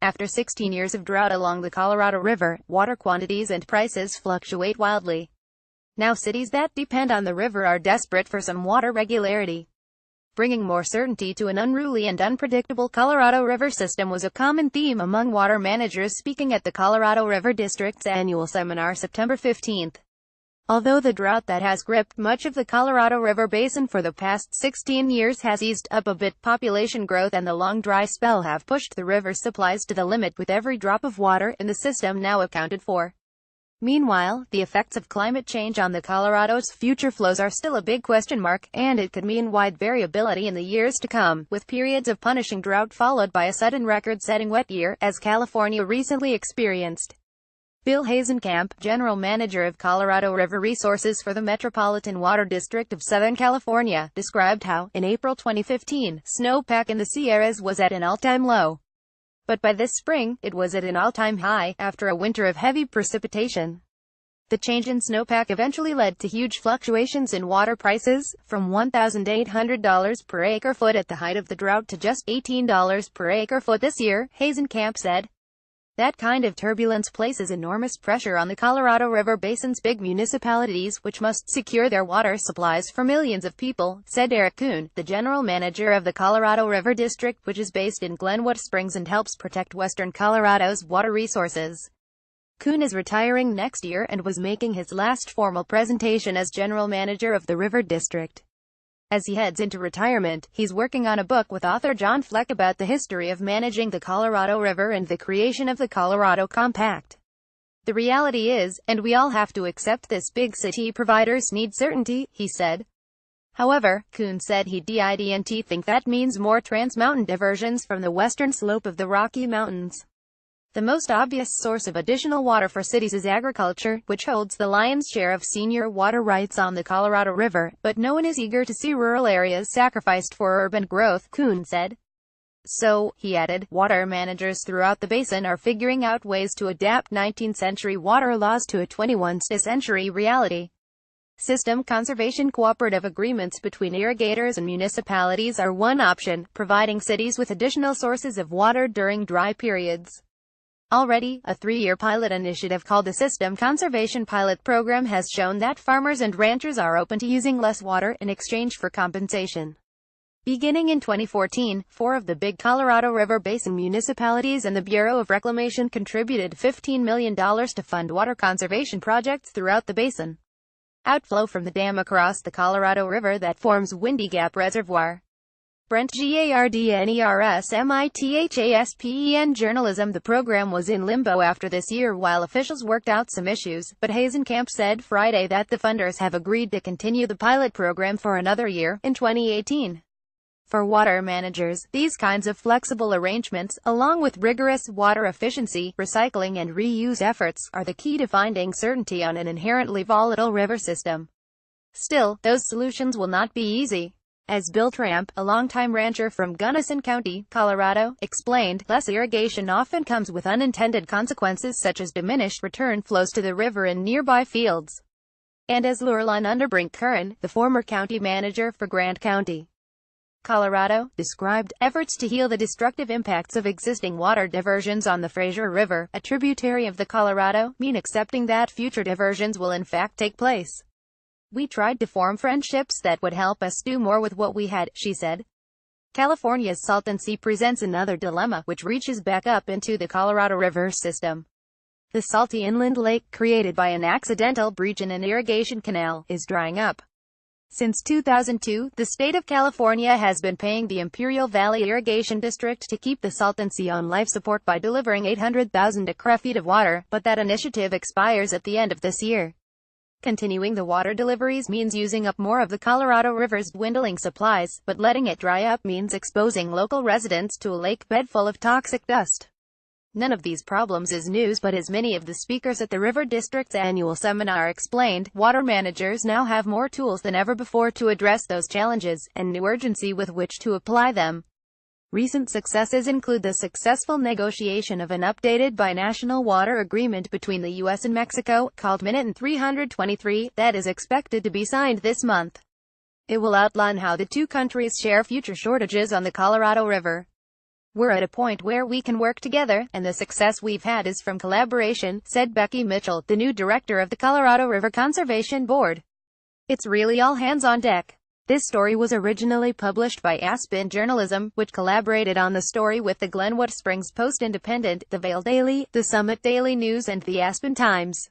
After 16 years of drought along the Colorado River, water quantities and prices fluctuate wildly. Now cities that depend on the river are desperate for some water regularity. Bringing more certainty to an unruly and unpredictable Colorado River system was a common theme among water managers speaking at the Colorado River District's annual seminar September 15. Although the drought that has gripped much of the Colorado River basin for the past 16 years has eased up a bit, population growth and the long dry spell have pushed the river's supplies to the limit, with every drop of water in the system now accounted for. Meanwhile, the effects of climate change on the Colorado's future flows are still a big question mark, and it could mean wide variability in the years to come, with periods of punishing drought followed by a sudden record-setting wet year, as California recently experienced. Bill Hazenkamp, general manager of Colorado River Resources for the Metropolitan Water District of Southern California, described how, in April 2015, snowpack in the Sierras was at an all-time low. But by this spring, it was at an all-time high, after a winter of heavy precipitation. The change in snowpack eventually led to huge fluctuations in water prices, from $1,800 per acre-foot at the height of the drought to just $18 per acre-foot this year, Hazenkamp said. That kind of turbulence places enormous pressure on the Colorado River Basin's big municipalities, which must secure their water supplies for millions of people, said Eric Kuhn, the general manager of the Colorado River District, which is based in Glenwood Springs and helps protect western Colorado's water resources. Kuhn is retiring next year and was making his last formal presentation as general manager of the River District. As he heads into retirement, he's working on a book with author John Fleck about the history of managing the Colorado River and the creation of the Colorado Compact. The reality is, and we all have to accept this, big city providers need certainty, he said. However, Kuhn said he didn't think that means more trans-mountain diversions from the western slope of the Rocky Mountains. The most obvious source of additional water for cities is agriculture, which holds the lion's share of senior water rights on the Colorado River, but no one is eager to see rural areas sacrificed for urban growth, Kuhn said. So, he added, water managers throughout the basin are figuring out ways to adapt 19th-century water laws to a 21st-century reality. System conservation cooperative agreements between irrigators and municipalities are one option, providing cities with additional sources of water during dry periods. Already, a 3-year pilot initiative called the System Conservation Pilot Program has shown that farmers and ranchers are open to using less water in exchange for compensation. Beginning in 2014, 4 of the big Colorado River Basin municipalities and the Bureau of Reclamation contributed $15 million to fund water conservation projects throughout the basin. Outflow from the dam across the Colorado River that forms Windy Gap Reservoir. Brent Gardnersmithaspen journalism. The program was in limbo after this year while officials worked out some issues, but Hazenkamp said Friday that the funders have agreed to continue the pilot program for another year, in 2018. For water managers, these kinds of flexible arrangements, along with rigorous water efficiency, recycling and reuse efforts, are the key to finding certainty on an inherently volatile river system. Still, those solutions will not be easy. As Bill Tramp, a longtime rancher from Gunnison County, Colorado, explained, less irrigation often comes with unintended consequences such as diminished return flows to the river in nearby fields. And as Lurlon Underbrink Curran, the former county manager for Grant County, Colorado, described, efforts to heal the destructive impacts of existing water diversions on the Fraser River, a tributary of the Colorado, mean accepting that future diversions will in fact take place. We tried to form friendships that would help us do more with what we had, she said. California's saltancy presents another dilemma, which reaches back up into the Colorado River system. The salty inland lake, created by an accidental breach in an irrigation canal, is drying up. Since 2002, the state of California has been paying the Imperial Valley Irrigation District to keep the saltancy on life support by delivering 800,000 acre-feet of water, but that initiative expires at the end of this year. Continuing the water deliveries means using up more of the Colorado River's dwindling supplies, but letting it dry up means exposing local residents to a lake bed full of toxic dust. None of these problems is news, but as many of the speakers at the River District's annual seminar explained, water managers now have more tools than ever before to address those challenges, and new urgency with which to apply them. Recent successes include the successful negotiation of an updated binational water agreement between the U.S. and Mexico, called Minute 323, that is expected to be signed this month. It will outline how the two countries share future shortages on the Colorado River. We're at a point where we can work together, and the success we've had is from collaboration, said Becky Mitchell, the new director of the Colorado River Conservation Board. It's really all hands on deck. This story was originally published by Aspen Journalism, which collaborated on the story with the Glenwood Springs Post-Independent, the Vail Daily, the Summit Daily News and the Aspen Times.